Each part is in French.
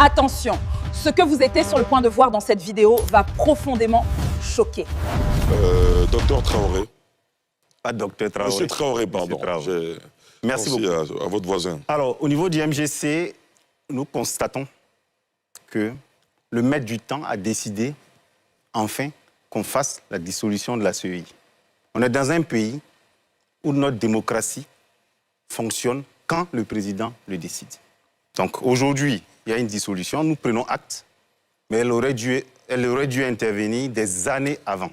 Attention, ce que vous étiez sur le point de voir dans cette vidéo va profondément choquer. Docteur Traoré. Pas docteur Traoré. Monsieur Traoré, pardon. Merci beaucoup. À votre voisin. Alors, au niveau du MGC, nous constatons que le maître du temps a décidé, enfin, qu'on fasse la dissolution de la CEI. On est dans un pays où notre démocratie fonctionne quand le président le décide. Donc, aujourd'hui, il y a une dissolution, nous prenons acte, mais elle aurait dû intervenir des années avant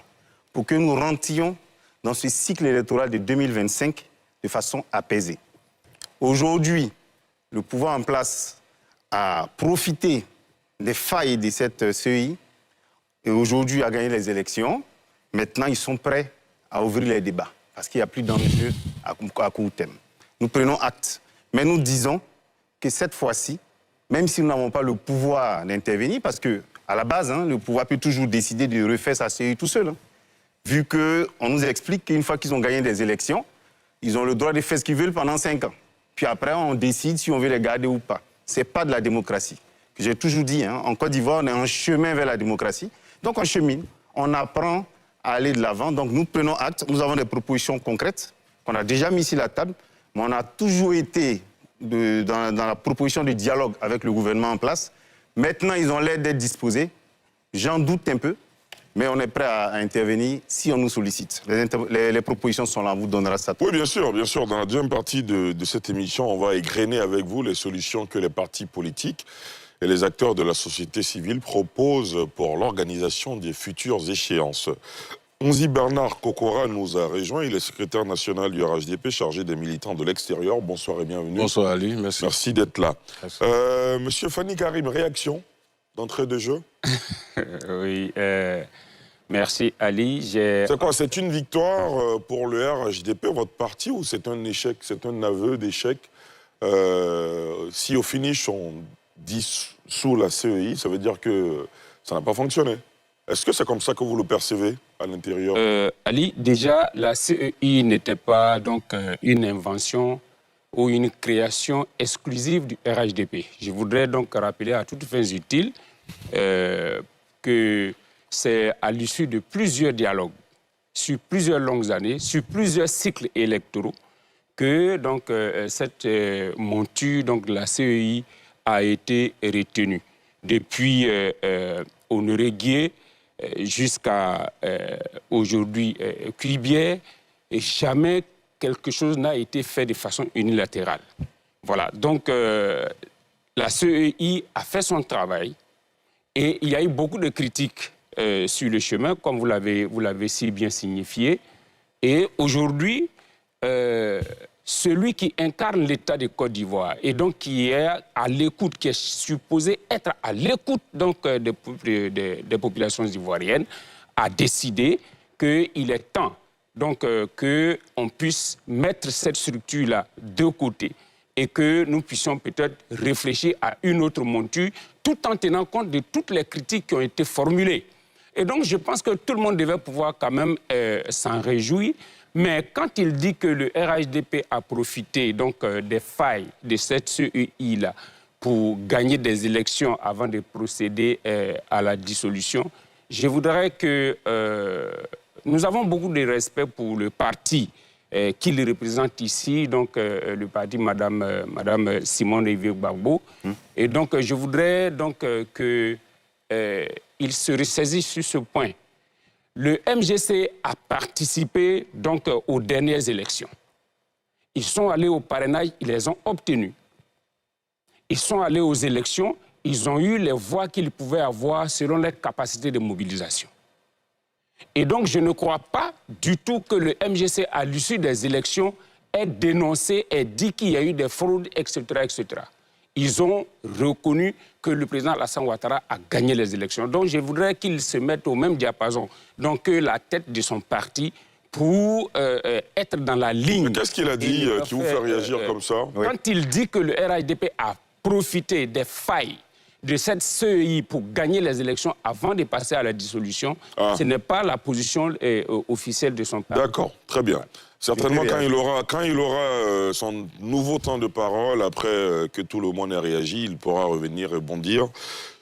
pour que nous rentrions dans ce cycle électoral de 2025 de façon apaisée. Aujourd'hui, le pouvoir en place a profité des failles de cette CEI et aujourd'hui a gagné les élections. Maintenant, ils sont prêts à ouvrir les débats parce qu'il n'y a plus d'enjeu à court terme. Nous prenons acte, mais nous disons que cette fois-ci, même si nous n'avons pas le pouvoir d'intervenir, parce qu'à la base, le pouvoir peut toujours décider de refaire sa CEI tout seul. Vu qu'on nous explique qu'une fois qu'ils ont gagné des élections, ils ont le droit de faire ce qu'ils veulent pendant 5 ans. Puis après, on décide si on veut les garder ou pas. Ce n'est pas de la démocratie. J'ai toujours dit, en Côte d'Ivoire, on est en chemin vers la démocratie. Donc on chemine, on apprend à aller de l'avant. Donc nous prenons acte, nous avons des propositions concrètes qu'on a déjà mises sur la table, mais on a toujours été dans la proposition de dialogue avec le gouvernement en place. Maintenant, ils ont l'air d'être disposés. J'en doute un peu. Mais on est prêt à intervenir si on nous sollicite. Les propositions sont là, on vous donnera ça. Oui, bien sûr, bien sûr. Dans la deuxième partie de cette émission, on va égrener avec vous les solutions que les partis politiques et les acteurs de la société civile proposent pour l'organisation des futures échéances. Onzi Bernard Kokora nous a rejoint. Il est secrétaire national du RHDP, chargé des militants de l'extérieur. Bonsoir et bienvenue. Bonsoir Ali, merci. Merci d'être là. Monsieur Fani Karim, réaction d'entrée de jeu? Oui, merci Ali. C'est quoi, c'est une victoire pour le RHDP, votre parti, ou c'est un échec, c'est un aveu d'échec? Si au finish on dissout la CEI, ça veut dire que ça n'a pas fonctionné. Est-ce que c'est comme ça que vous le percevez à l'intérieur? Ali, déjà, la CEI n'était pas donc une invention ou une création exclusive du RHDP. Je voudrais donc rappeler à toutes fins utiles que c'est à l'issue de plusieurs dialogues, sur plusieurs longues années, sur plusieurs cycles électoraux, que donc, cette monture donc, de la CEI a été retenue. Depuis Honoré Guier jusqu'à aujourd'hui Cuibière, et jamais quelque chose n'a été fait de façon unilatérale. Voilà, donc la CEI a fait son travail et il y a eu beaucoup de critiques sur le chemin, comme vous l'avez si bien signifié. Et aujourd'hui, celui qui incarne l'État de Côte d'Ivoire et donc qui est à l'écoute, qui est supposé être à l'écoute donc des populations ivoiriennes, a décidé qu'il est temps donc qu'on puisse mettre cette structure-là de côté et que nous puissions peut-être réfléchir à une autre monture tout en tenant compte de toutes les critiques qui ont été formulées. Et donc je pense que tout le monde devait pouvoir quand même s'en réjouir. Mais quand il dit que le RHDP a profité donc, des failles de cette CEI-là pour gagner des élections avant de procéder à la dissolution, je voudrais que nous avons beaucoup de respect pour le parti qu'il représente ici, donc le parti Madame Simone Veil Gbagbo. Et donc je voudrais donc qu'il se ressaisisse sur ce point. Le MGC a participé donc aux dernières élections. Ils sont allés au parrainage, ils les ont obtenus. Ils sont allés aux élections, ils ont eu les voix qu'ils pouvaient avoir selon leurs capacités de mobilisation. Et donc je ne crois pas du tout que le MGC, à l'issue des élections, ait dénoncé et dit qu'il y a eu des fraudes, etc., etc. Ils ont reconnu que le président Alassane Ouattara a gagné les élections. Donc je voudrais qu'il se mette au même diapason donc, que la tête de son parti pour être dans la ligne. Mais qu'est-ce qu'il a dit qui vous fait réagir comme ça? Quand il dit que le RHDP a profité des failles de cette CEI pour gagner les élections avant de passer à la dissolution, ce n'est pas la position officielle de son parti. D'accord, très bien. Certainement, quand il aura son nouveau temps de parole, après que tout le monde ait réagi, il pourra revenir et rebondir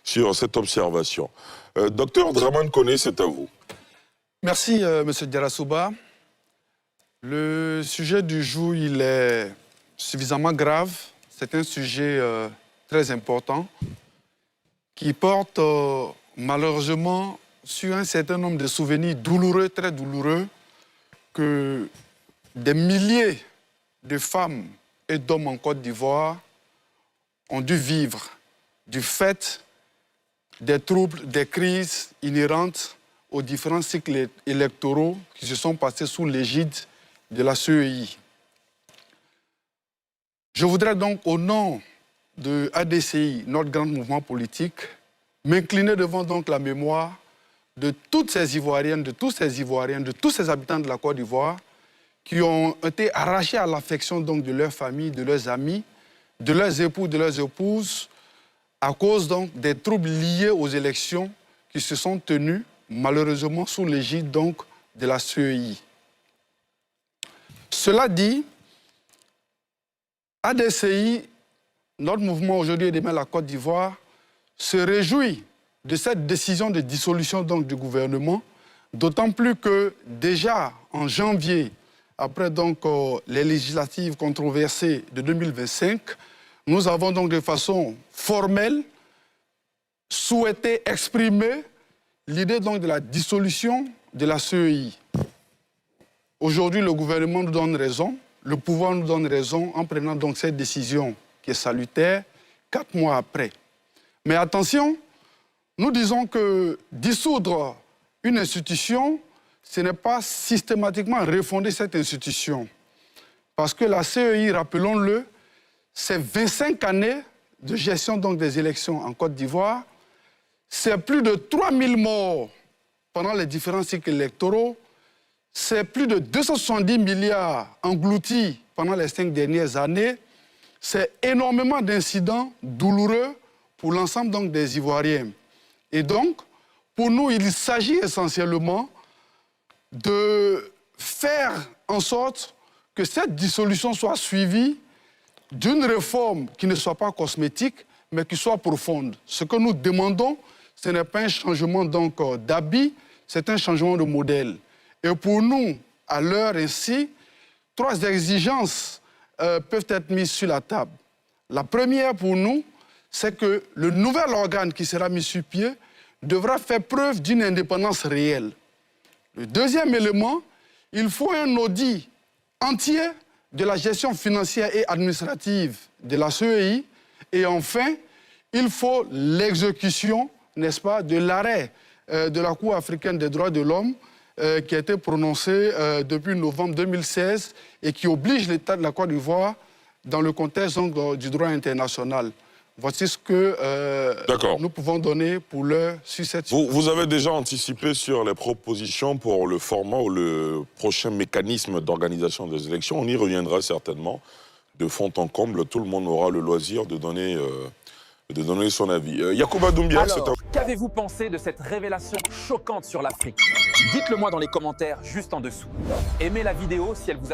sur cette observation. Docteur Dramane Koné, c'est à vous. Merci, M. Diarra-Souba. Le sujet du jour, il est suffisamment grave. C'est un sujet très important qui porte malheureusement sur un certain nombre de souvenirs douloureux, très douloureux, que des milliers de femmes et d'hommes en Côte d'Ivoire ont dû vivre du fait des troubles, des crises inhérentes aux différents cycles électoraux qui se sont passés sous l'égide de la CEI. Je voudrais donc, au nom de ADCI, notre grand mouvement politique, m'incliner devant donc la mémoire de toutes ces Ivoiriennes, de tous ces Ivoiriens, de tous ces habitants de la Côte d'Ivoire qui ont été arrachés à l'affection donc de leurs familles, de leurs amis, de leurs époux, de leurs épouses, à cause donc des troubles liés aux élections qui se sont tenues malheureusement sous l'égide donc de la CEI. Cela dit, ADCI, notre mouvement aujourd'hui et demain la Côte d'Ivoire, se réjouit de cette décision de dissolution donc du gouvernement, d'autant plus que déjà en janvier, après donc les législatives controversées de 2025, nous avons donc de façon formelle souhaité exprimer l'idée donc de la dissolution de la CEI. Aujourd'hui, le gouvernement nous donne raison, le pouvoir nous donne raison en prenant donc cette décision qui est salutaire 4 mois après. Mais attention, nous disons que dissoudre une institution, ce n'est pas systématiquement refonder cette institution. Parce que la CEI, rappelons-le, c'est 25 années de gestion donc des élections en Côte d'Ivoire, c'est plus de 3000 morts pendant les différents cycles électoraux, c'est plus de 270 milliards engloutis pendant les 5 dernières années, c'est énormément d'incidents douloureux pour l'ensemble donc des Ivoiriens. Et donc, pour nous, il s'agit essentiellement de faire en sorte que cette dissolution soit suivie d'une réforme qui ne soit pas cosmétique, mais qui soit profonde. Ce que nous demandons, ce n'est pas un changement d'habit, c'est un changement de modèle. Et pour nous, à l'heure ainsi, 3 exigences peuvent être mises sur la table. La première pour nous, c'est que le nouvel organe qui sera mis sur pied devra faire preuve d'une indépendance réelle. Le deuxième élément, il faut un audit entier de la gestion financière et administrative de la CEI. Et enfin, il faut l'exécution, n'est-ce pas, de l'arrêt de la Cour africaine des droits de l'homme qui a été prononcé depuis novembre 2016 et qui oblige l'État de la Côte d'Ivoire dans le contexte donc, du droit international. Voici ce que nous pouvons donner pour l'heure sur cette situation. Vous avez déjà anticipé sur les propositions pour le format ou le prochain mécanisme d'organisation des élections. On y reviendra certainement de fond en comble. Tout le monde aura le loisir de donner son avis. Yacouba Doumbia, c'est Alors, qu'avez-vous pensé de cette révélation choquante sur l'Afrique? Dites-le moi dans les commentaires juste en dessous. Aimez la vidéo si elle vous a